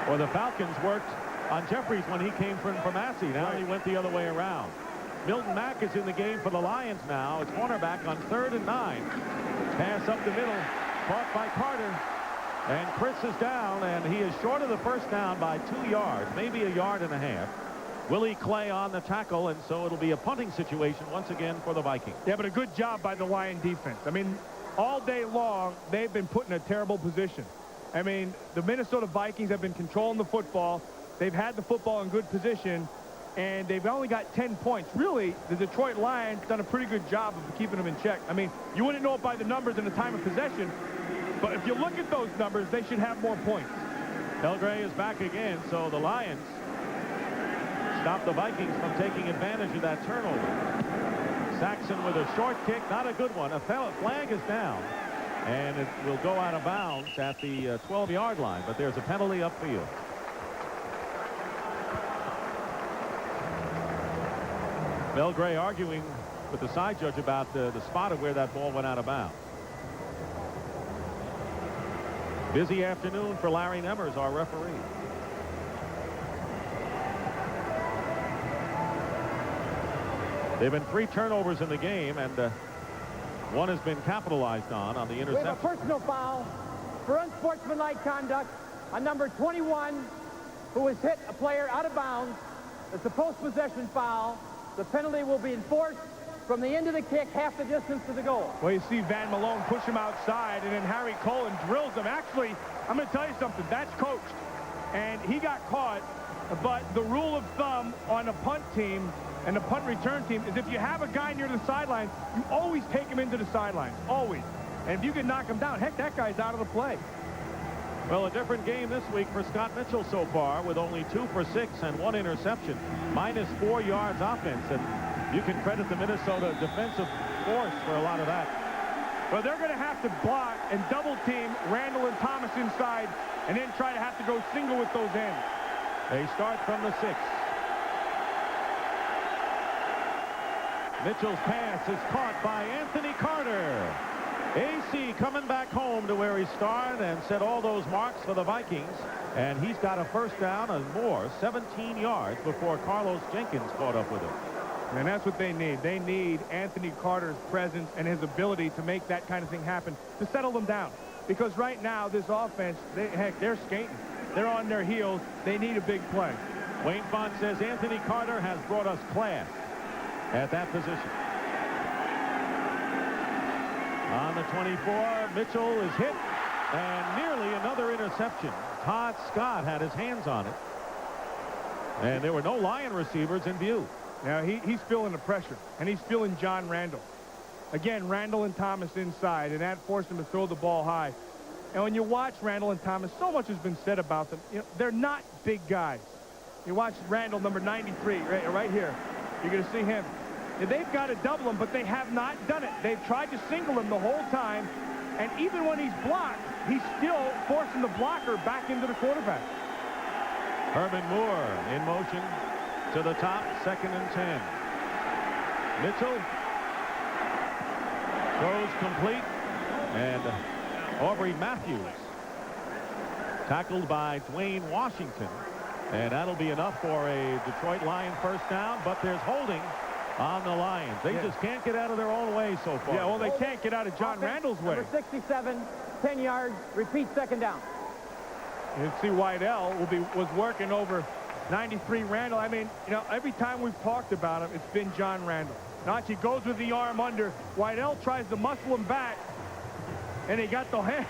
Or the Falcons worked on Jeffries when he came from Massey. Now he went the other way around. Milton Mack is in the game for the Lions now. It's cornerback on 3rd and 9. Pass up the middle, caught by Carter. And Chris is down, and he is short of the first down by 2 yards, maybe a yard and a half. Willie Clay on the tackle, and so it'll be a punting situation once again for the Vikings. Yeah, but a good job by the Lion defense. I mean, all day long, they've been put in a terrible position. I mean, the Minnesota Vikings have been controlling the football. They've had the football in good position, and they've only got 10 points. Really, the Detroit Lions done a pretty good job of keeping them in check. I mean, you wouldn't know it by the numbers in the time of possession, but if you look at those numbers, they should have more points. Elgray is back again, so the Lions stop the Vikings from taking advantage of that turnover. Saxon with a short kick, not a good one. A flag is down, and it will go out of bounds at the 12-yard line, but there's a penalty upfield. Elgray arguing with the side judge about the spot of where that ball went out of bounds. Busy afternoon for Larry Nemmers, our referee. There have been 3 turnovers in the game, and one has been capitalized on the interception. We have a personal foul for unsportsmanlike conduct on number 21, who has hit a player out of bounds. It's a post-possession foul. The penalty will be enforced from the end of the kick, half the distance to the goal. Well, you see Van Malone push him outside, and then Harry Cullen drills him. Actually, I'm going to tell you something. That's coached, and he got caught. But the rule of thumb on a punt team and the punt return team is if you have a guy near the sideline, you always take him into the sidelines, always. And if you can knock him down, heck, that guy's out of the play. Well, a different game this week for Scott Mitchell so far, with only 2 for 6 and 1 interception, minus 4 yards offense. And you can credit the Minnesota defensive force for a lot of that. Well, they're going to have to block and double team Randle and Thomas inside, and then try to have to go single with those ends. They start from the 6. Mitchell's pass is caught by Anthony Carter. AC coming back home to where he started and set all those marks for the Vikings. And he's got a first down and more, 17 yards before Carlos Jenkins caught up with him. And that's what they need. They need Anthony Carter's presence and his ability to make that kind of thing happen, to settle them down. Because right now, this offense, they're skating. They're on their heels. They need a big play. Wayne Font says Anthony Carter has brought us class at that position. On the 24, Mitchell is hit, and nearly another interception. Todd Scott had his hands on it. And there were no Lion receivers in view. Now, he's feeling the pressure, and he's feeling John Randle. Again, Randle and Thomas inside, and that forced him to throw the ball high. And when you watch Randle and Thomas, so much has been said about them. You know, they're not big guys. You watch Randle, number 93, right here. You're going to see him. They've got to double him, but they have not done it. They've tried to single him the whole time, and even when he's blocked, he's still forcing the blocker back into the quarterback. Herman Moore in motion to the top, 2nd and 10. Mitchell throws complete, and Aubrey Matthews tackled by Dwayne Washington, and that'll be enough for a Detroit Lion first down, but there's holding on the Lions. They just can't get out of their own way so far. Yeah, well, they can't get out of John Randle's way. Number 67, 10 yards, repeat 2nd down. You see Whitell was working over 93 Randle. I mean, you know, every time we've talked about him, it's been John Randle. Notch, he goes with the arm under. Whitell tries to muscle him back, and he got the hand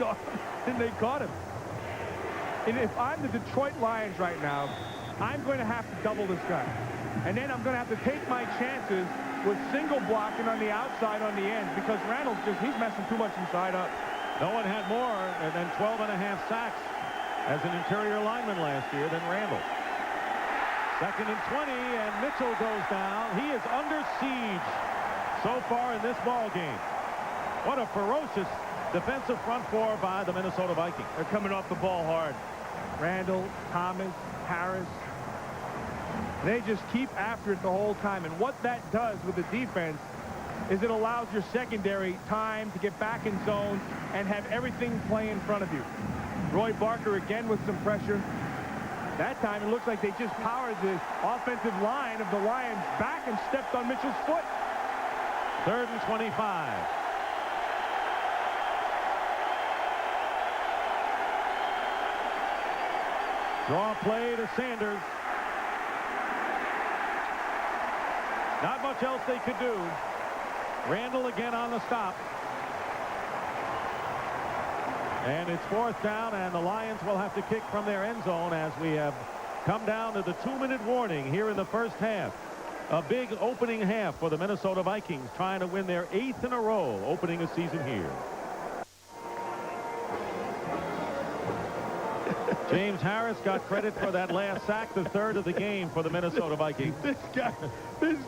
off, and they caught him. And if I'm the Detroit Lions right now, I'm going to have to double this guy. And then I'm going to have to take my chances with single blocking on the outside on the ends, because Randle's he's messing too much inside up. No one had more than 12.5 sacks as an interior lineman last year than Randle. 2nd and 20, and Mitchell goes down. He is under siege so far in this ball game. What a ferocious defensive front four by the Minnesota Vikings. They're coming off the ball hard. Randle, Thomas, Harris. They just keep after it the whole time. And what that does with the defense is it allows your secondary time to get back in zone and have everything play in front of you. Roy Barker again with some pressure. That time, it looks like they just powered the offensive line of the Lions back and stepped on Mitchell's foot. 3rd and 25. Draw play to Sanders. Not much else they could do. Randle again on the stop. And it's 4th down, and the Lions will have to kick from their end zone as we have come down to the 2-minute warning here in the first half. A big opening half for the Minnesota Vikings, trying to win their 8th in a row, opening a season here. James Harris got credit for that last sack, the 3rd of the game for the Minnesota Vikings. This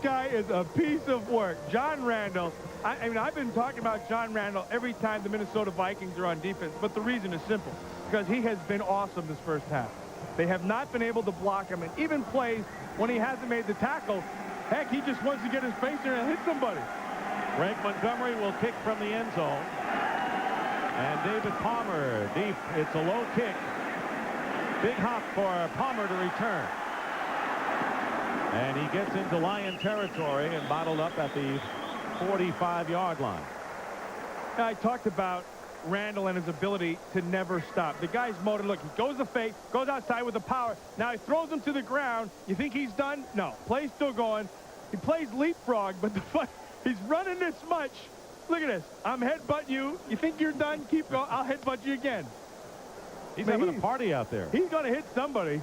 guy is a piece of work. John Randle. I mean, I've been talking about John Randle every time the Minnesota Vikings are on defense, but the reason is simple, because he has been awesome this first half. They have not been able to block him, and even plays when he hasn't made the tackle, heck, he just wants to get his face there and hit somebody. Greg Montgomery will kick from the end zone. And David Palmer deep. It's a low kick. Big hop for Palmer to return. And he gets into Lion territory and bottled up at the 45-yard line. I talked about Randle and his ability to never stop. The guy's motor, look, he goes the fake, goes outside with the power. Now he throws him to the ground. You think he's done? No. Play's still going. He plays leapfrog, but he's running this much. Look at this. I'm headbutting you. You think you're done? Keep going. I'll headbutt you again. He's having a party out there. He's going to hit somebody.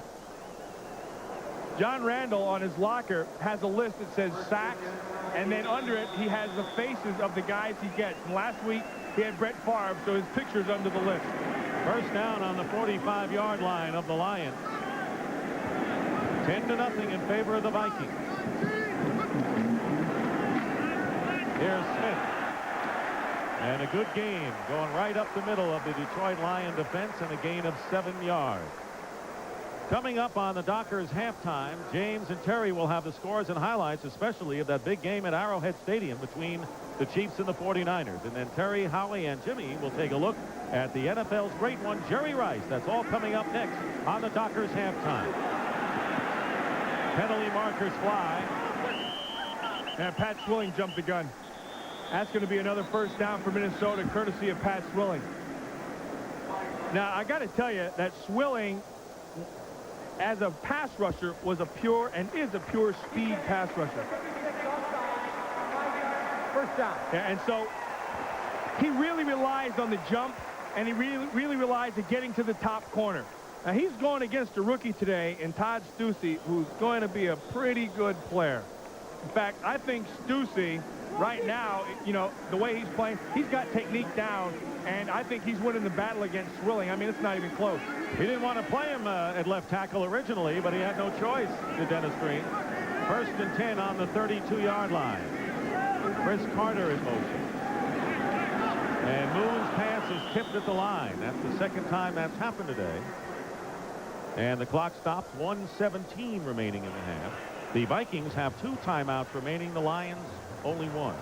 John Randle on his locker has a list that says sacks, and then under it he has the faces of the guys he gets. And last week he had Brett Favre, so his picture's under the list. 1st down on the 45-yard line of the Lions. 10-0 in favor of the Vikings. Here's Smith. And a good game going right up the middle of the Detroit Lion defense, and a gain of 7 yards. Coming up on the Dockers halftime, James and Terry will have the scores and highlights, especially of that big game at Arrowhead Stadium between the Chiefs and the 49ers. And then Terry, Howie, and Jimmy will take a look at the NFL's great one, Jerry Rice. That's all coming up next on the Dockers halftime. Penalty markers fly. And Pat Swilling jumped the gun. That's going to be another 1st down for Minnesota, courtesy of Pat Swilling. Now, I got to tell you that Swilling, as a pass rusher, was a pure and is a pure speed pass rusher. 1st down. Yeah, and so he really relies on the jump, and he really relies on getting to the top corner. Now, he's going against a rookie today in Todd Stussy, who's going to be a pretty good player. In fact, I think Stussy, right now, you know, the way he's playing, he's got technique down, and I think he's winning the battle against Swilling. I mean, it's not even close. He didn't want to play him at left tackle originally, but he had no choice to Dennis Green. 1st and 10 on the 32-yard line. Chris Carter in motion. And Moon's pass is tipped at the line. That's the 2nd time that's happened today. And the clock stops, 1:17 remaining in the half. The Vikings have 2 timeouts remaining. The Lions only 1.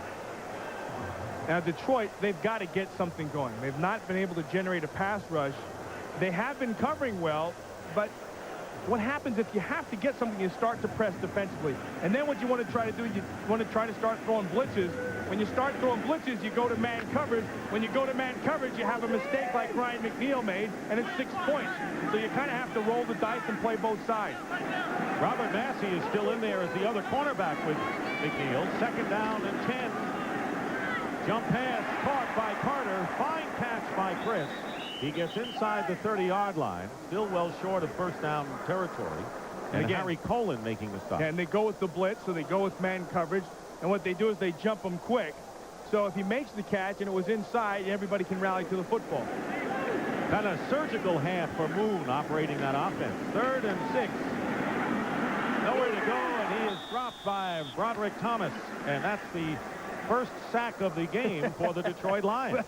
Now, Detroit, they've got to get something going. They've not been able to generate a pass rush. They have been covering well, but what happens if you have to get something, you start to press defensively. And then what you want to try to do, you want to try to start throwing blitzes. When you start throwing blitzes, you go to man coverage. When you go to man coverage, you have a mistake like Ryan McNeil made, and it's 6 points. So you kind of have to roll the dice and play both sides. Robert Massey is still in there as the other cornerback with McNeil. 2nd down and 10. Jump pass caught by Carter. Fine catch by Chris. He gets inside the 30-yard line, still well short of 1st down territory. And again, Harry Colin making the stop. And they go with the blitz, so they go with man coverage. And what they do is they jump him quick. So if he makes the catch and it was inside, everybody can rally to the football. Kind of surgical half for Moon operating that offense. 3rd and 6. Nowhere to go, and he is dropped by Broderick Thomas. And that's the 1st sack of the game for the Detroit Lions.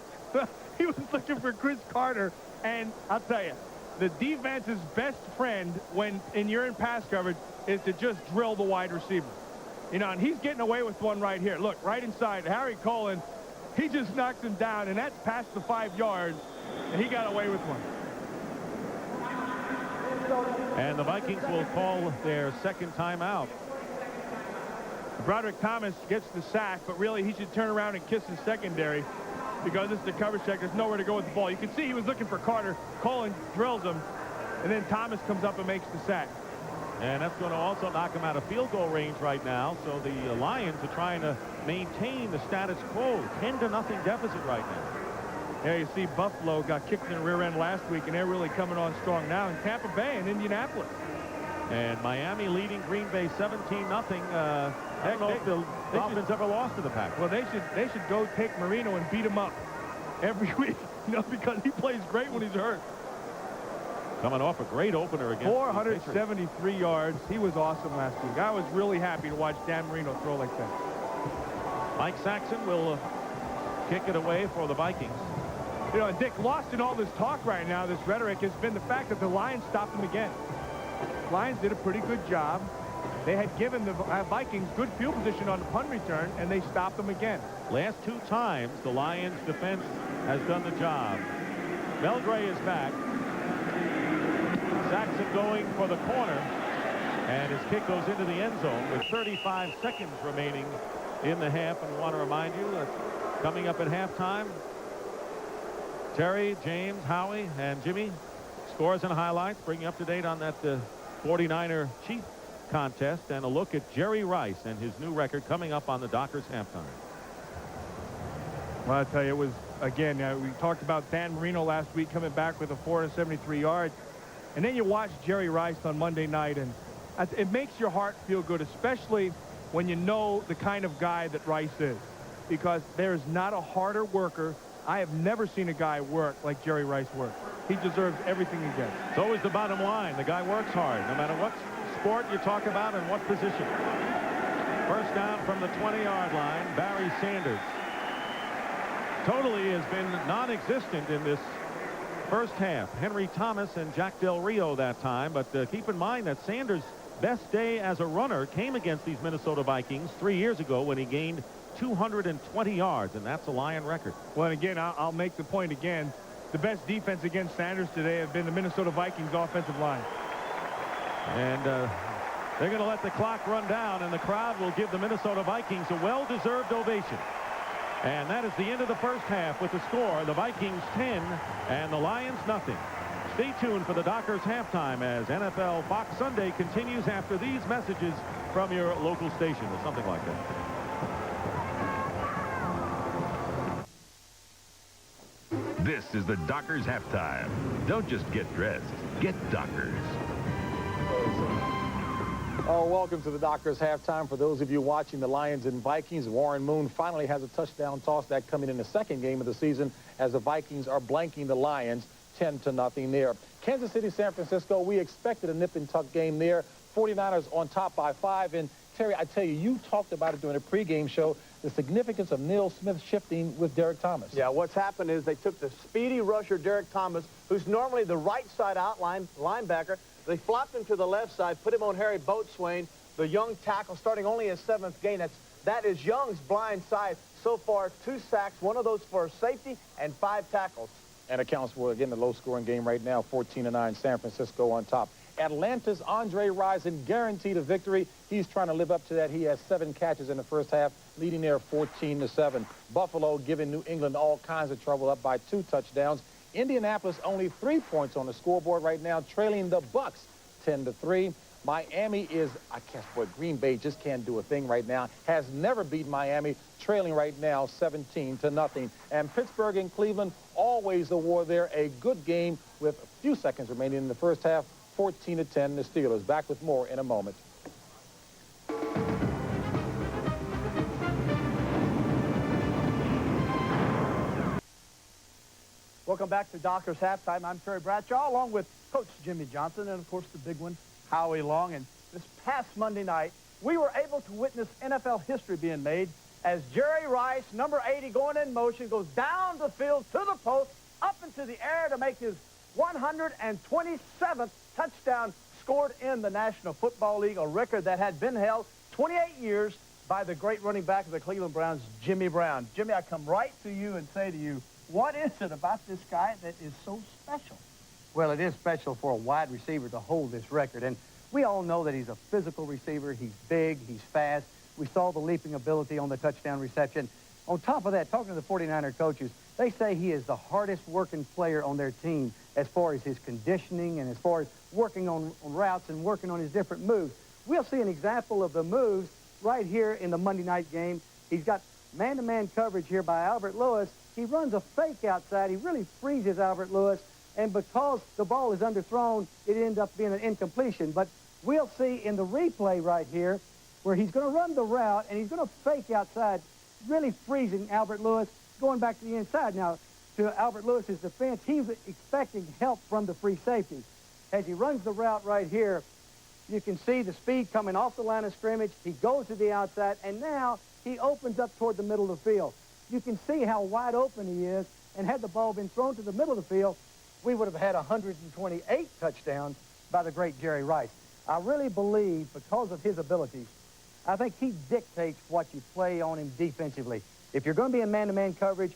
He was looking for Chris Carter, and I'll tell you, the defense's best friend when you're in pass coverage is to just drill the wide receiver. You know, and he's getting away with one right here. Look, right inside, Harry Colin, he just knocks him down, and that's past the 5 yards, and he got away with one. And the Vikings will call their second timeout. Broderick Thomas gets the sack, but really he should turn around and kiss his secondary because it's the coverage check. There's nowhere to go with the ball. You can see he was looking for Carter. Colin drills him, and then Thomas comes up and makes the sack. And that's going to also knock him out of field goal range right now. So the Lions are trying to maintain the status quo. 10-0 deficit right now. Yeah, you see Buffalo got kicked in the rear end last week, and they're really coming on strong now in Tampa Bay and Indianapolis. And Miami leading Green Bay 17-0. I don't know if the Dolphins ever lost to the Packers. Well, they should go take Marino and beat him up every week, you know, because he plays great when he's hurt. Coming off a great opener against 473 yards. He was awesome last week. I was really happy to watch Dan Marino throw like that. Mike Saxon will kick it away for the Vikings. You know, and Dick, lost in all this talk right now, this rhetoric, has been the fact that the Lions stopped him again. Lions did a pretty good job. They had given the Vikings good field position on the punt return, and they stopped them again. Last two times, the Lions defense has done the job. Belgray is back. Saxon going for the corner, and his kick goes into the end zone with 35 seconds remaining in the half. And I want to remind you that coming up at halftime, Terry, James, Howie, and Jimmy, scores and highlights, bring you up to date on that 49er Chief contest, and a look at Jerry Rice and his new record coming up on the Dockers halftime. Well, I tell you, it was, again, we talked about Dan Marino last week coming back with a 473 yards. And then you watch Jerry Rice on Monday night, and it makes your heart feel good, especially when you know the kind of guy that Rice is. Because there is not a harder worker. I have never seen a guy work like Jerry Rice works. He deserves everything he gets. It's always the bottom line. The guy works hard, no matter what sport you talk about and what position. First down from the 20-yard line, Barry Sanders. Totally has been non-existent in this first half. Henry Thomas and Jack Del Rio that time, but keep in mind that Sanders' best day as a runner came against these Minnesota Vikings 3 years ago when he gained 220 yards, and that's a Lion record. Well, and again, I'll make the point again. The best defense against Sanders today have been the Minnesota Vikings offensive line. And they're going to let the clock run down, and the crowd will give the Minnesota Vikings a well-deserved ovation. And that is the end of the first half with the score, the Vikings 10 and the Lions nothing. Stay tuned for the Dockers halftime as NFL Fox Sunday continues after these messages from your local station or something like that. This is the Dockers halftime. Don't just get dressed, get Dockers. Oh, welcome to the Dockers halftime. For those of you watching the Lions and Vikings, Warren Moon finally has a touchdown toss, that coming in the second game of the season as the Vikings are blanking the Lions 10-0 there. Kansas City, San Francisco, we expected a nip-and-tuck game there. 49ers on top by 5. And Terry, I tell you, you talked about it during a pregame show, the significance of Neil Smith shifting with Derek Thomas. Yeah, what's happened is they took the speedy rusher Derek Thomas, who's normally the right side outline linebacker. They flopped him to the left side, put him on Harry Boatswain, the young tackle, starting only his 7th game. That is Young's blind side. So far, 2 sacks, one of those for safety, and 5 tackles. And accounts for, again, the low-scoring game right now, 14-9, San Francisco on top. Atlanta's Andre Rison guaranteed a victory. He's trying to live up to that. He has 7 catches in the first half, leading there 14-7. Buffalo giving New England all kinds of trouble, up by 2 touchdowns. Indianapolis only 3 points on the scoreboard right now, trailing the Bucks 10-3. Miami is, I guess, boy, Green Bay just can't do a thing right now. Has never beaten Miami, trailing right now 17-0. And Pittsburgh and Cleveland, always the war there. A good game with a few seconds remaining in the first half, 14-10, the Steelers. Back with more in a moment. Welcome back to Dockers halftime. I'm Terry Bradshaw, along with Coach Jimmy Johnson, and, of course, the big one, Howie Long. And this past Monday night, we were able to witness NFL history being made as Jerry Rice, number 80, going in motion, goes down the field to the post, up into the air to make his 127th touchdown scored in the National Football League, a record that had been held 28 years by the great running back of the Cleveland Browns, Jimmy Brown. Jimmy, I come right to you and say to you, what is it about this guy that is so special? Well, it is special for a wide receiver to hold this record. And we all know that he's a physical receiver. He's big. He's fast. We saw the leaping ability on the touchdown reception. On top of that, talking to the 49er coaches, they say he is the hardest working player on their team as far as his conditioning and as far as working on routes and working on his different moves. We'll see an example of the moves right here in the Monday night game. He's got man-to-man coverage here by Albert Lewis. He runs a fake outside. He really freezes Albert Lewis. And because the ball is underthrown, it ends up being an incompletion. But we'll see in the replay right here where he's going to run the route and he's going to fake outside, really freezing Albert Lewis, going back to the inside. Now, to Albert Lewis's defense, he's expecting help from the free safety. As he runs the route right here, you can see the speed coming off the line of scrimmage. He goes to the outside, and now he opens up toward the middle of the field. You can see how wide open he is, and had the ball been thrown to the middle of the field, we would have had 128 touchdowns by the great Jerry Rice. I really believe, because of his abilities, I think he dictates what you play on him defensively. If you're going to be in man-to-man coverage,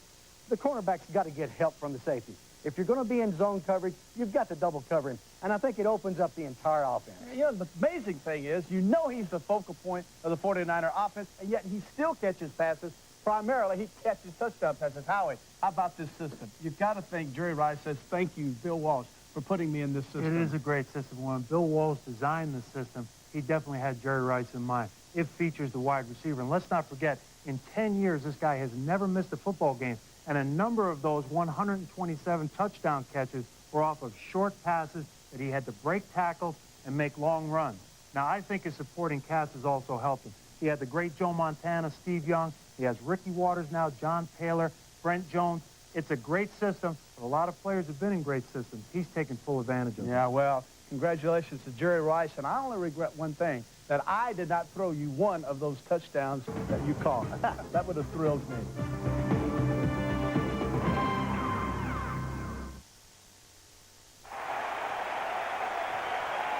the cornerback's got to get help from the safety. If you're going to be in zone coverage, you've got to double cover him. And I think it opens up the entire offense. You know, the amazing thing is, you know he's the focal point of the 49er offense, and yet he still catches passes. Primarily, he catches touchdown passes. Howie, how about this system? You've got to think Jerry Rice says, thank you, Bill Walsh, for putting me in this system. It is a great system. When Bill Walsh designed the system, he definitely had Jerry Rice in mind. It features the wide receiver. And let's not forget, in 10 years, this guy has never missed a football game. And a number of those 127 touchdown catches were off of short passes that he had to break tackles and make long runs. Now, I think his supporting cast has also helped him. He had the great Joe Montana, Steve Young. He has Ricky Waters now, John Taylor, Brent Jones. It's a great system, but a lot of players have been in great systems. He's taken full advantage of it. Yeah, well, congratulations to Jerry Rice, and I only regret one thing, that I did not throw you one of those touchdowns that you caught. That would have thrilled me.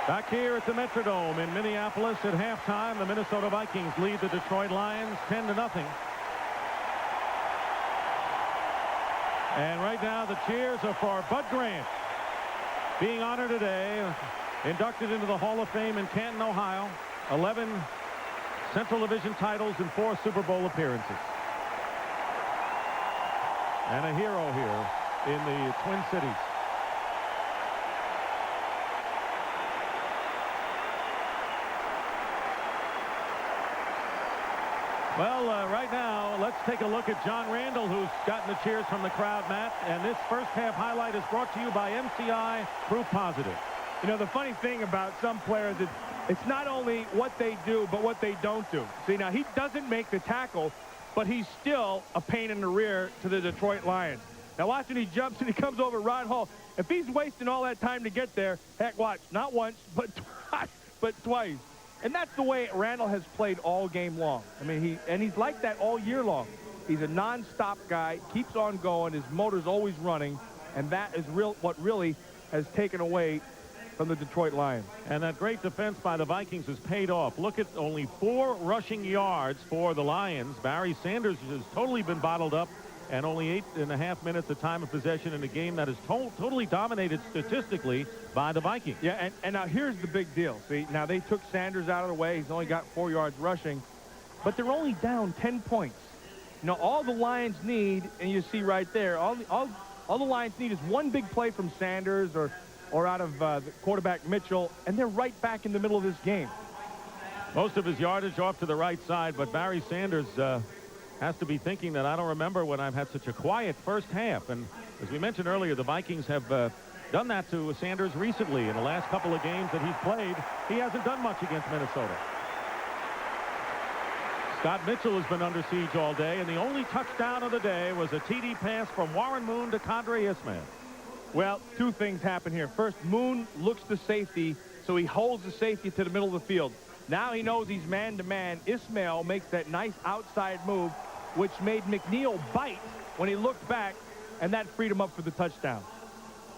Back here at the Metrodome in Minneapolis at halftime, the Minnesota Vikings lead the Detroit Lions 10-0. And right now the cheers are for Bud Grant, being honored today, inducted into the Hall of Fame in Canton, Ohio. 11 Central Division titles and 4 Super Bowl appearances. And a hero here in the Twin Cities. Well, right now, let's take a look at John Randle, who's gotten the cheers from the crowd, Matt. And this first half highlight is brought to you by MCI Proof Positive. You know, the funny thing about some players is it's not only what they do, but what they don't do. See, now, he doesn't make the tackle, but he's still a pain in the rear to the Detroit Lions. Now, watch when he jumps and he comes over Rod Hall. If he's wasting all that time to get there, heck, watch, not once, but twice. And that's the way Randle has played all game long. I mean, he's like that all year long. He's a non-stop guy, keeps on going, his motor's always running, and that is what really has taken away from the Detroit Lions. And that great defense by the Vikings has paid off. Look at only 4 rushing yards for the Lions. Barry Sanders has totally been bottled up, and only 8.5 minutes of time of possession in a game that is totally dominated statistically by the Vikings. Yeah, and now here's the big deal. See, now they took Sanders out of the way. He's only got 4 yards rushing, but they're only down 10 points. You know, all the Lions need, and you see right there, all the Lions need is one big play from Sanders or out of the quarterback Mitchell, and they're right back in the middle of this game. Most of his yardage off to the right side, but Barry Sanders has to be thinking that I don't remember when I've had such a quiet first half. And as we mentioned earlier, the Vikings have done that to Sanders recently. In the last couple of games that he's played, he hasn't done much against Minnesota. Scott Mitchell has been under siege all day, and the only touchdown of the day was a TD pass from Warren Moon to Condre Ismail. Well, 2 things happen here. First, Moon looks to safety, so he holds the safety to the middle of the field. Now he knows he's man-to-man. Ismail makes that nice outside move, which made McNeil bite when he looked back, and that freed him up for the touchdown.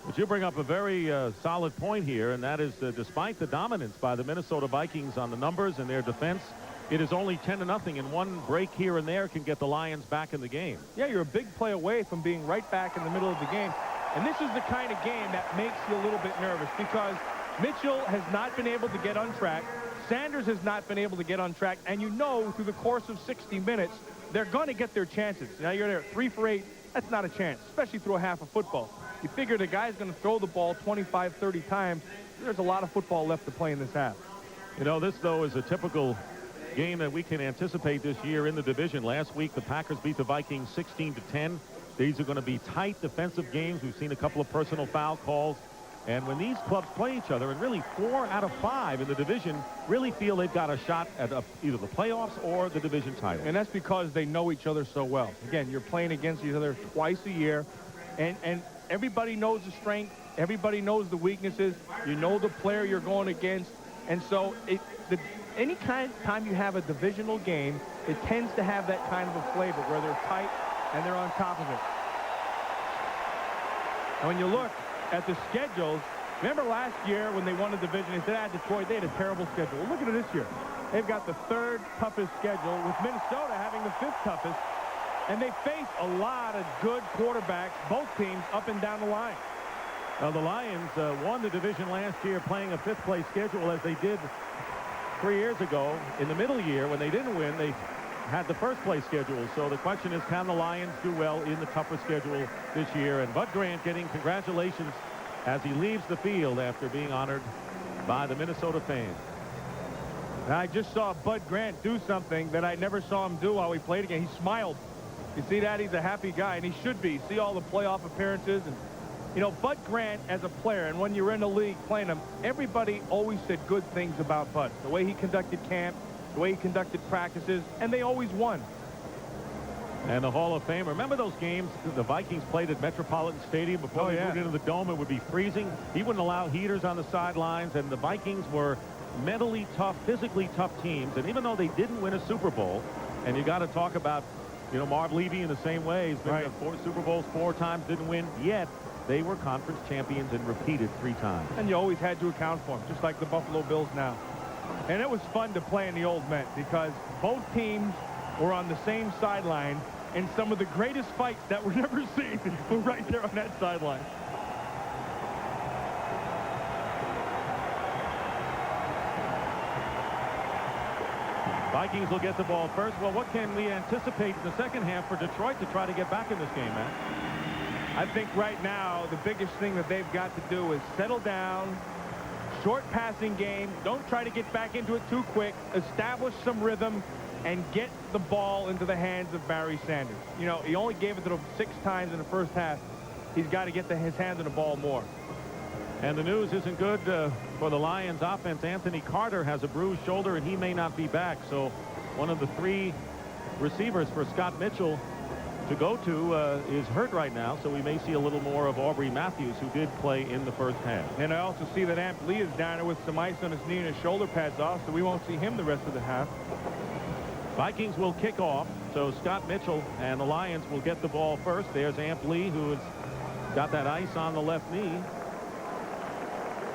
But you bring up a very solid point here, and that is despite the dominance by the Minnesota Vikings on the numbers and their defense, it is only 10-0, and one break here and there can get the Lions back in the game. Yeah, you're a big play away from being right back in the middle of the game. And this is the kind of game that makes you a little bit nervous because Mitchell has not been able to get on track. Sanders has not been able to get on track. And you know through the course of 60 minutes, they're going to get their chances. Now you're there 3 for 8. That's not a chance, especially through a half of football. You figure the guy's going to throw the ball 25, 30 times. There's a lot of football left to play in this half. You know, this, though, is a typical game that we can anticipate this year in the division. Last week, the Packers beat the Vikings 16-10. These are going to be tight defensive games. We've seen a couple of personal foul calls. And when these clubs play each other, and really 4 out of 5 in the division really feel they've got a shot at either the playoffs or the division title. And that's because they know each other so well. Again, you're playing against each other twice a year. And everybody knows the strength. Everybody knows the weaknesses. You know the player you're going against. And so any time you have a divisional game, it tends to have that kind of a flavor where they're tight and they're on top of it. And when you look at the schedules, remember last year when they won the division, they said, Detroit, they had a terrible schedule. Well, look at it this year. They've got the 3rd toughest schedule, with Minnesota having the 5th toughest. And they face a lot of good quarterbacks, both teams, up and down the line. Now, the Lions won the division last year playing a 5th-place schedule as they did 3 years ago. In the middle year, when they didn't win, they had the 1st-place schedule. So the question is, can the Lions do well in the tougher schedule this year? And Bud Grant getting congratulations as he leaves the field after being honored by the Minnesota fans. Now, I just saw Bud Grant do something that I never saw him do while we played again. He smiled. You see that? He's a happy guy, and he should be. See all the playoff appearances. And, you know, Bud Grant as a player, and when you're in the league playing him, everybody always said good things about Bud. The way he conducted camp, the way he conducted practices, and they always won. And the Hall of Famer. Remember those games the Vikings played at Metropolitan Stadium before they moved into the Dome? It would be freezing. He wouldn't allow heaters on the sidelines, and the Vikings were mentally tough, physically tough teams. And even though they didn't win a Super Bowl, and you got to talk about, you know, Marv Levy in the same way. He's been to 4 Super Bowls 4 times, didn't win, yet they were conference champions and repeated 3 times. And you always had to account for them, just like the Buffalo Bills now. And it was fun to play in the old Met because both teams were on the same sideline, and some of the greatest fights that were never seen were right there on that sideline. Vikings will get the ball first. Well, what can we anticipate in the second half for Detroit to try to get back in this game, man? I think right now the biggest thing that they've got to do is settle down, short passing game. Don't try to get back into it too quick. Establish some rhythm and get the ball into the hands of Barry Sanders. You know, he only gave it to him 6 times in the first half. He's got to get his hands on the ball more. And the news isn't good for the Lions offense. Anthony Carter has a bruised shoulder, and he may not be back. So one of the 3 receivers for Scott Mitchell to go to is hurt right now. So we may see a little more of Aubrey Matthews, who did play in the first half. And I also see that Amp Lee is down there with some ice on his knee and his shoulder pads off, so we won't see him the rest of the half. Vikings will kick off. So Scott Mitchell and the Lions will get the ball first. There's Amp Lee, who has got that ice on the left knee.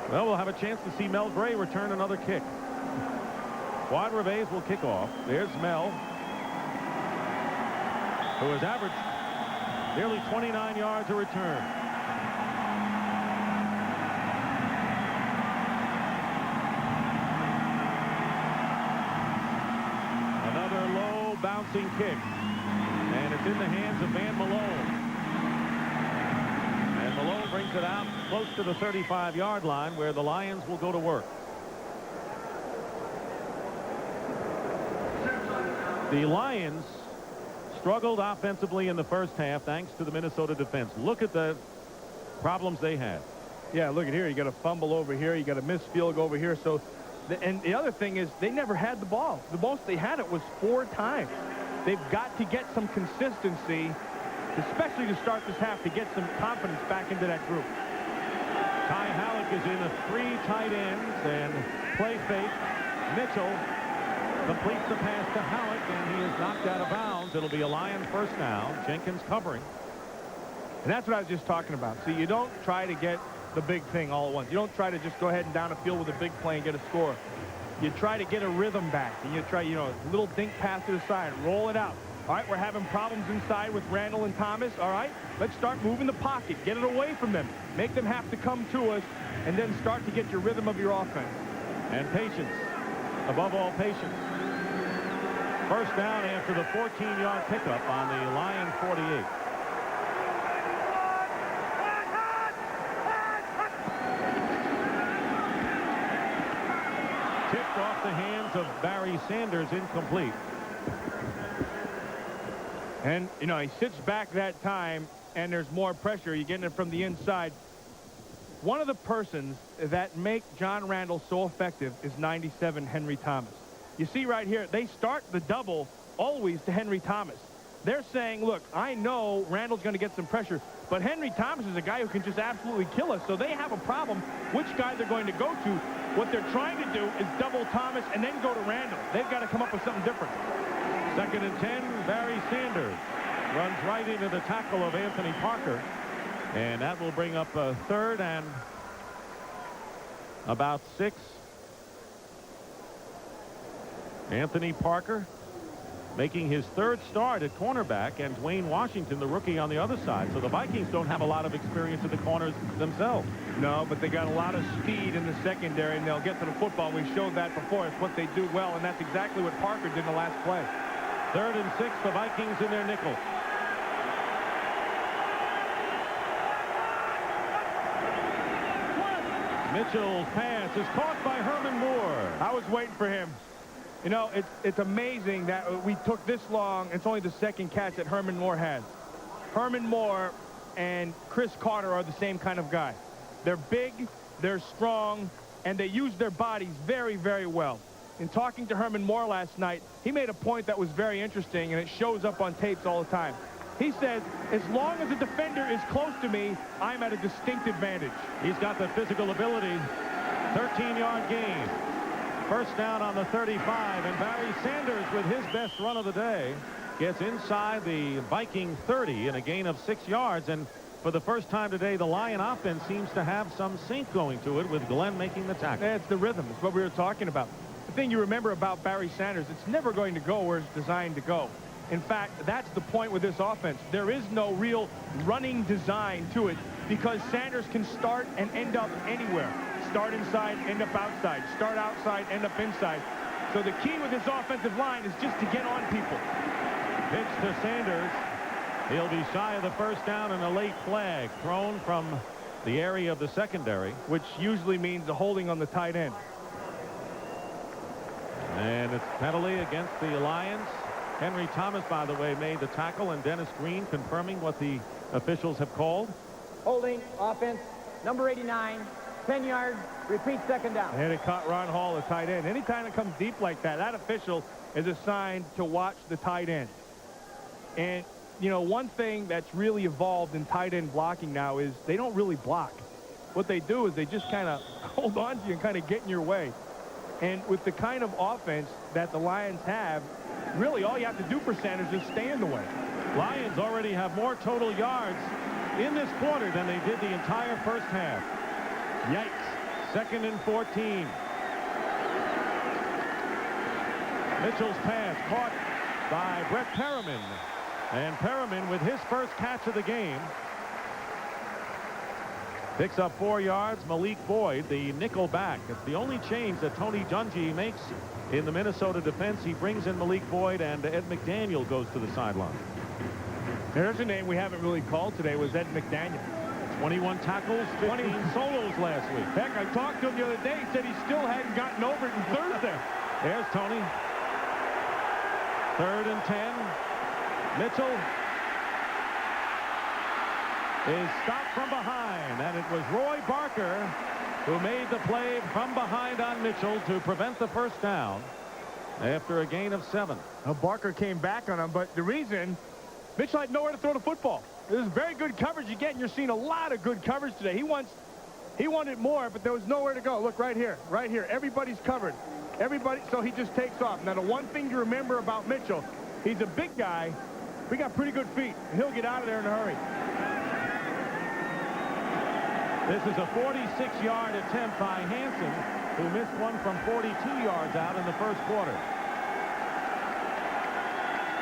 Well, we'll have a chance to see Mel Gray return another kick. Juan Revés will kick off. There's Mel, who has averaged nearly 29 yards a return. Another low bouncing kick, and it's in the hands of Van Malone. And Malone brings it out close to the 35-yard line, where the Lions will go to work. The Lions struggled offensively in the first half thanks to the Minnesota defense. Look at the problems they had. Yeah, look at here. You got a fumble over here. You got a missed field goal over here. So, and the other thing is they never had the ball. The most they had it was 4 times. They've got to get some consistency, especially to start this half, to get some confidence back into that group. Ty Halleck is in a 3 tight ends and play fake. Mitchell completes the pass to Halleck, and he is knocked out of bounds. It'll be a Lion first down. Jenkins covering. And that's what I was just talking about. See, you don't try to get the big thing all at once. You don't try to just go ahead and down the field with a big play and get a score. You try to get a rhythm back, and you try, you know, a little dink pass to the side, roll it out, All right, we're having problems inside with Randle and Thomas. All right, let's start moving the pocket. Get it away from them. Make them have to come to us, and then start to get your rhythm of your offense. And patience. Above all, patience. First down after the 14-yard pickup on the Lion 48. Tipped off the hands of Barry Sanders, incomplete. And, you know, he sits back that time, and there's more pressure. You're getting it from the inside. One of the persons that make John Randle so effective is 97 Henry Thomas. You see right here, they start the double always to Henry Thomas. They're saying, look, I know Randle's going to get some pressure, but Henry Thomas is a guy who can just absolutely kill us. So they have a problem which guy they're going to go to. What they're trying to do is double Thomas and then go to Randle. They've got to come up with something different. 2nd and 10, Barry Sanders runs right into the tackle of Anthony Parker. And that will bring up a 3rd and about 6. Anthony Parker making his 3rd start at cornerback, and Dwayne Washington, the rookie, on the other side. So the Vikings don't have a lot of experience at the corners themselves. No, but they got a lot of speed in the secondary, and they'll get to the football. We showed that before. It's what they do well, and that's exactly what Parker did in the last play. 3rd and 6, the Vikings in their nickel. Mitchell's pass is caught by Herman Moore. I was waiting for him. You know, it's amazing that we took this long. It's only the 2nd catch that Herman Moore has. Herman Moore and Chris Carter are the same kind of guy. They're big, they're strong, and they use their bodies very, very well. In talking to Herman Moore last night, he made a point that was very interesting, and it shows up on tapes all the time. He says, as long as the defender is close to me, I'm at a distinct advantage. He's got the physical ability. 13-yard gain. First down on the 35, and Barry Sanders, with his best run of the day, gets inside the Viking 30 in a gain of 6 yards. And for the first time today, the Lion offense seems to have some sync going to it, with Glenn making the tackle. It's the rhythm. It's what we were talking about. The thing you remember about Barry Sanders, it's never going to go where it's designed to go. In fact, that's the point with this offense. There is no real running design to it, because Sanders can start and end up anywhere. Start inside, end up outside. Start outside, end up inside. So the key with this offensive line is just to get on people. Pitch to Sanders. He'll be shy of the first down, and a late flag thrown from the area of the secondary, which usually means a holding on the tight end. And it's penalty against the Lions. Henry Thomas, by the way, made the tackle, and Dennis Green confirming what the officials have called. Holding, offense, number 89, 10 yards, repeat 2nd down. And it caught Ron Hall, the tight end. Anytime it comes deep like that, that official is assigned to watch the tight end. And, you know, one thing that's really evolved in tight end blocking now is they don't really block. What they do is they just kind of hold on to you and kind of get in your way. And with the kind of offense that the Lions have, really all you have to do for Sanders is stay in the way. Lions already have more total yards in this quarter than they did the entire first half. Yikes. 2nd and 14. Mitchell's pass caught by Brett Perriman. And Perriman, with his first catch of the game, picks up 4 yards. Malik Boyd, the nickel back. It's the only change that Tony Dungy makes in the Minnesota defense. He brings in Malik Boyd, and Ed McDaniel goes to the sideline. There's a name we haven't really called today, was Ed McDaniel. 21 tackles, 20 solos last week. Heck, I talked to him the other day. He said he still hadn't gotten over it in Thursday. There's Tony. 3rd and 10. Mitchell is stopped from behind, and it was Roy Barker who made the play from behind on Mitchell to prevent the first down after a gain of 7. Now, Barker came back on him, but the reason, Mitchell had nowhere to throw the football. There's very good coverage you get, and you're seeing a lot of good coverage today. He wanted more, but there was nowhere to go. Look, right here, right here. Everybody's covered. Everybody, so he just takes off. Now, the one thing to remember about Mitchell, he's a big guy. We got pretty good feet, and he'll get out of there in a hurry. This is a 46-yard attempt by Hansen, who missed one from 42 yards out in the first quarter.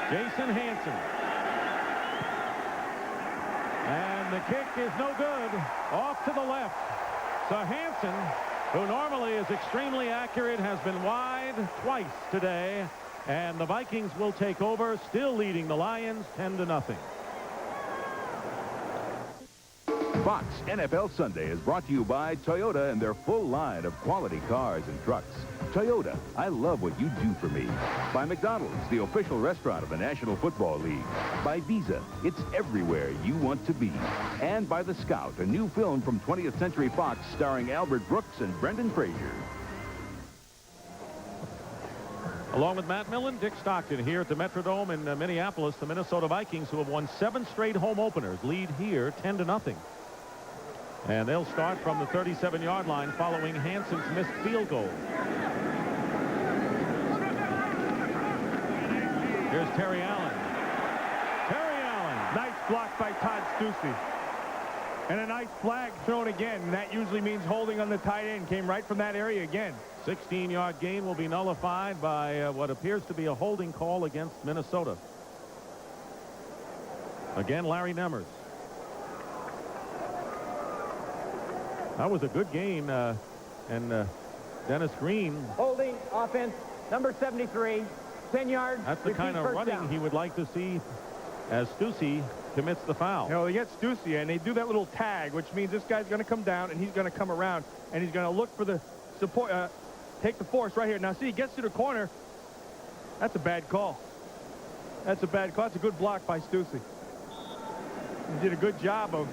Jason Hansen. And the kick is no good. Off to the left. So Hansen, who normally is extremely accurate, has been wide twice today. And the Vikings will take over, still leading the Lions 10-0. Fox NFL Sunday is brought to you by Toyota and their full line of quality cars and trucks. Toyota, I love what you do for me. By McDonald's, the official restaurant of the National Football League. By Visa, it's everywhere you want to be. And by The Scout, a new film from 20th Century Fox starring Albert Brooks and Brendan Fraser. Along with Matt Millen, Dick Stockton here at the Metrodome in Minneapolis. The Minnesota Vikings, who have won 7 straight home openers, lead here 10-0. And they'll start from the 37-yard line following Hansen's missed field goal. Here's Terry Allen. Terry Allen. Nice block by Todd Stussy. And a nice flag thrown again. And that usually means holding on the tight end. Came right from that area again. 16-yard gain will be nullified by what appears to be a holding call against Minnesota. Again, Larry Nemmers. That was a good game. And Dennis Green. Holding offense, number 73, 10 yards. That's the kind of running down. he would like to see as Stussy commits the foul. You know, they get Stussy, and they do that little tag, which means this guy's going to come down, and he's going to come around, and he's going to look for the support, take the force right here. Now, see, he gets to the corner. That's a bad call. That's a bad call. That's a good block by Stussy. He did a good job of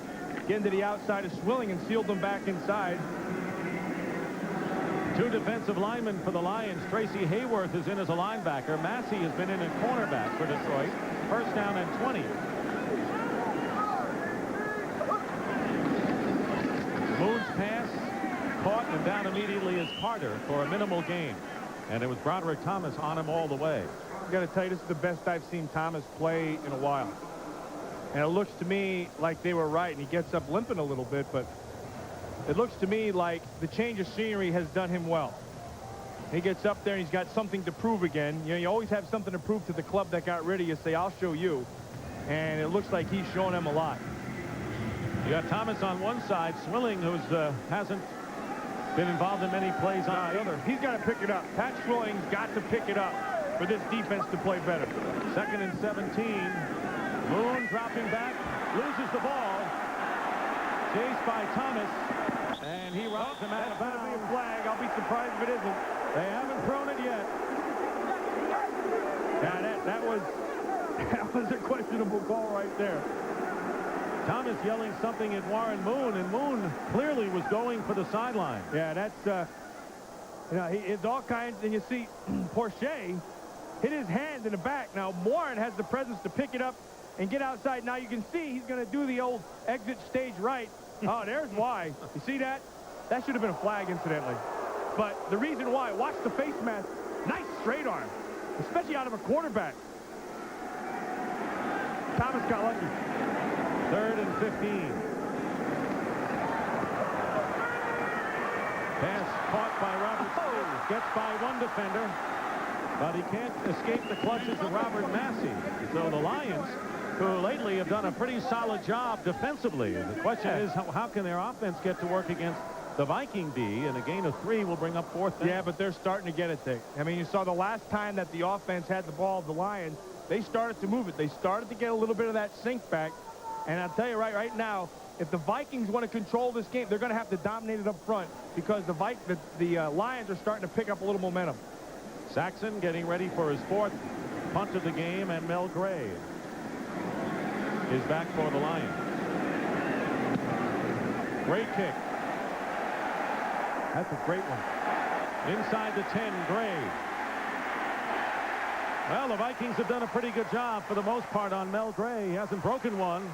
getting to the outside of Swilling and sealed them back inside. 2 defensive linemen for the Lions. Tracy Hayworth is in as a linebacker. Massey has been in at cornerback for Detroit. First down and 20. Moon's pass caught and down immediately is Carter for a minimal gain. And it was Broderick Thomas on him all the way. I got to tell you, this is the best I've seen Thomas play in a while. And it looks to me like they were right, and he gets up limping a little bit, but it looks to me like the change of scenery has done him well. He gets up there and he's got something to prove again. You know, you always have something to prove to the club that got rid of you. Say, I'll show you. And it looks like he's showing them a lot. You got Thomas on one side, Swilling, who hasn't been involved in many plays on the other. He's got to pick it up. Pat Swilling's got to pick it up for this defense to play better. 2nd and 17. Moon dropping back, loses the ball. Chased by Thomas, and he robs him out of bounds. That'll be a flag. I'll be surprised if it isn't. They haven't thrown it yet. Yeah, that was a questionable call right there. Thomas yelling something at Warren Moon, and Moon clearly was going for the sideline. Yeah, that's you know, it's all kinds, and you see Porcher hit his hand in the back. Now Warren has the presence to pick it up and get outside. Now you can see he's going to do the old exit stage right. Oh, there's why. You see that? That should have been a flag, incidentally. But the reason why, watch the face mask. Nice straight arm, especially out of a quarterback. Thomas got lucky. 3rd and 15. Pass caught by Robert Smith. Gets by one defender, but he can't escape the clutches of Robert Massey. So the Lions, who lately have done a pretty solid job defensively. The question is, how can their offense get to work against the Viking D? And a gain of 3 will bring up 4th down. Yeah, but they're starting to get it, Dick. I mean, you saw the last time that the offense had the ball, the Lions, they started to move it. They started to get a little bit of that sink back. And I'll tell you right now, if the Vikings want to control this game, they're going to have to dominate it up front because the Lions are starting to pick up a little momentum. Saxon getting ready for his 4th punt of the game, and Mel Gray is back for the Lions. Great kick. That's a great one. Inside the 10, Gray. Well, the Vikings have done a pretty good job for the most part on Mel Gray. He hasn't broken one.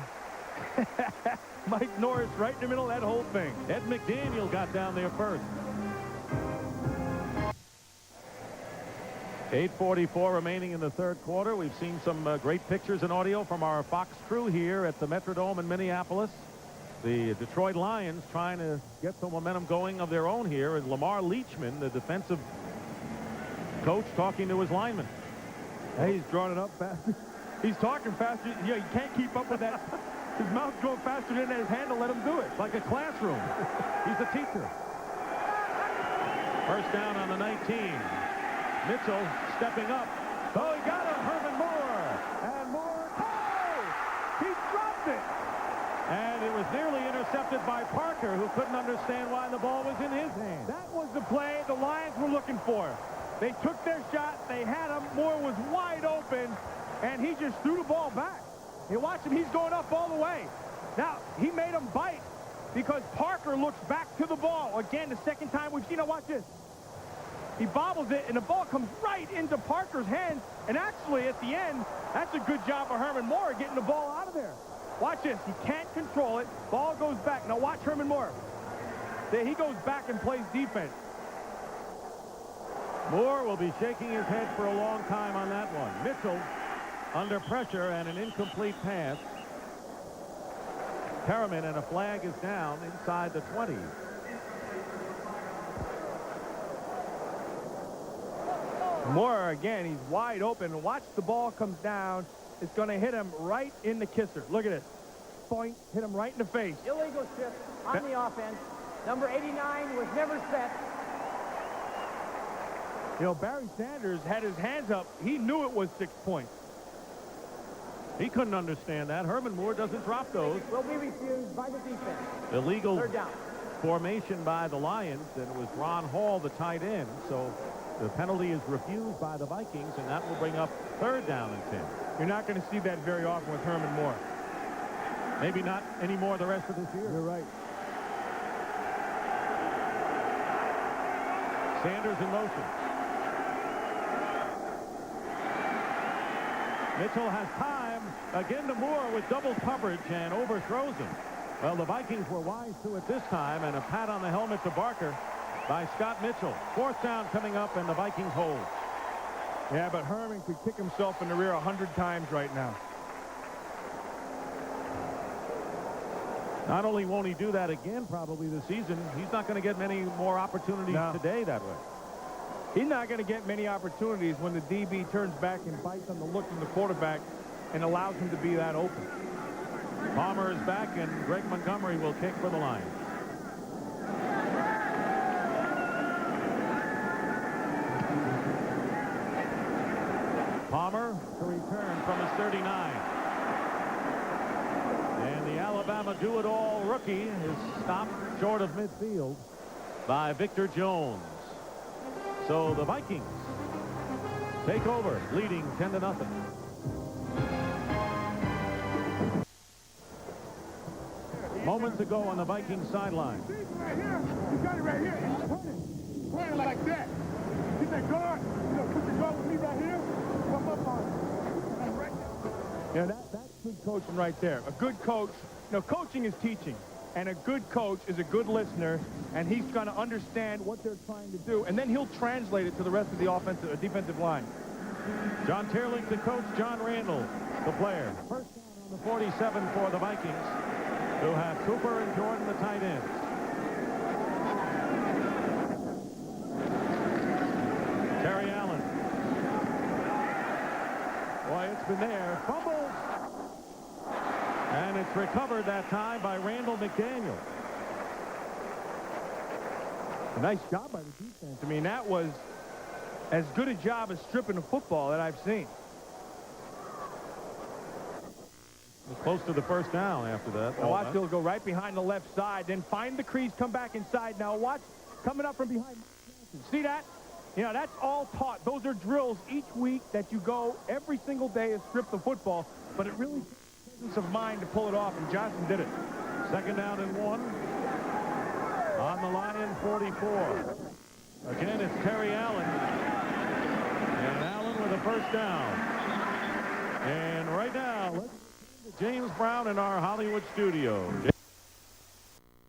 Mike Norris right in the middle of that whole thing. Ed McDaniel got down there first. 8:44 remaining in the 3rd quarter. We've seen some great pictures and audio from our Fox crew here at the Metrodome in Minneapolis. The Detroit Lions trying to get some momentum going of their own here, and Lamar Leachman, the defensive coach, talking to his linemen. Hey, he's drawing it up fast. He's talking faster. Yeah, you can't keep up with that. His mouth's going faster than his hand to let him do it. It's like a classroom. He's a teacher. First down on the 19. Mitchell stepping up. Oh, he got him. Herman Moore. And Moore. Oh! He dropped it. And it was nearly intercepted by Parker, who couldn't understand why the ball was in his hand. That was the play the Lions were looking for. They took their shot. They had him. Moore was wide open, and he just threw the ball back. You watch him. He's going up all the way. Now, he made him bite because Parker looks back to the ball. Again, the second time we've seen it. Watch this. He bobbles it, and the ball comes right into Parker's hands. And actually, at the end, that's a good job of Herman Moore getting the ball out of there. Watch this. He can't control it. Ball goes back. Now watch Herman Moore. There he goes back and plays defense. Moore will be shaking his head for a long time on that one. Mitchell under pressure and an incomplete pass. Perriman, and a flag is down inside the 20. Moore, again, he's wide open. Watch the ball comes down. It's going to hit him right in the kisser. Look at this. Point, hit him right in the face. Illegal shift on the offense. Number 89 was never set. You know, Barry Sanders had his hands up. He knew it was 6 points. He couldn't understand that. Herman Moore doesn't drop those. Will be refused by the defense. Illegal Third down. formation by the Lions, and it was Ron Hall, the tight end. So the penalty is refused by the Vikings, and that will bring up third down and 10. You're not going to see that very often with Herman Moore. Maybe not anymore the rest of this year. You're right. Sanders in motion. Mitchell has time again to Moore with double coverage and overthrows him. Well, the Vikings were wise to it this time, and a pat on the helmet to Barker by Scott Mitchell. Fourth down coming up, and the Vikings hold. Yeah, but Herman could kick himself in the rear 100 times right now. Not only won't he do that again probably this season, he's not going to get many more opportunities today that way. He's not going to get many opportunities when the DB turns back and bites on the look from the quarterback and allows him to be that open. Palmer is back, and Greg Montgomery will kick for the Lions. Palmer to return from his 39. And the Alabama do-it-all rookie is stopped short of midfield by Victor Jones. So the Vikings take over, leading 10-0. Moments ago on the Vikings sideline. Right here, you got it right here, and he's turning like that. He said, guard, put your guard with me right here, come up on it. And right there. Yeah, that's good coaching right there. A good coach, coaching is teaching, and a good coach is a good listener, and he's going to understand what they're trying to do, and then he'll translate it to the rest of the defensive line. John Teerling, the coach, John Randle, the player. First down on the 47 for the Vikings, who have Cooper and Jordan, the tight ends. Terry Allen. Boy, it's been there. Fumbles. And it's recovered that time by Randall McDaniel. A nice job by the defense. I mean, that was as good a job as stripping the football that I've seen. Close to the first down after that. Now watch, he'll go right behind the left side, then find the crease, come back inside. Now watch, coming up from behind. See that? That's all taught. Those are drills each week that you go every single day and strip the football, but it really takes presence of mind to pull it off, and Johnson did it. Second down and 1 on the Lion 44. Again, it's Terry Allen. And Allen with a first down. And right now, let's James Brown in our Hollywood studio.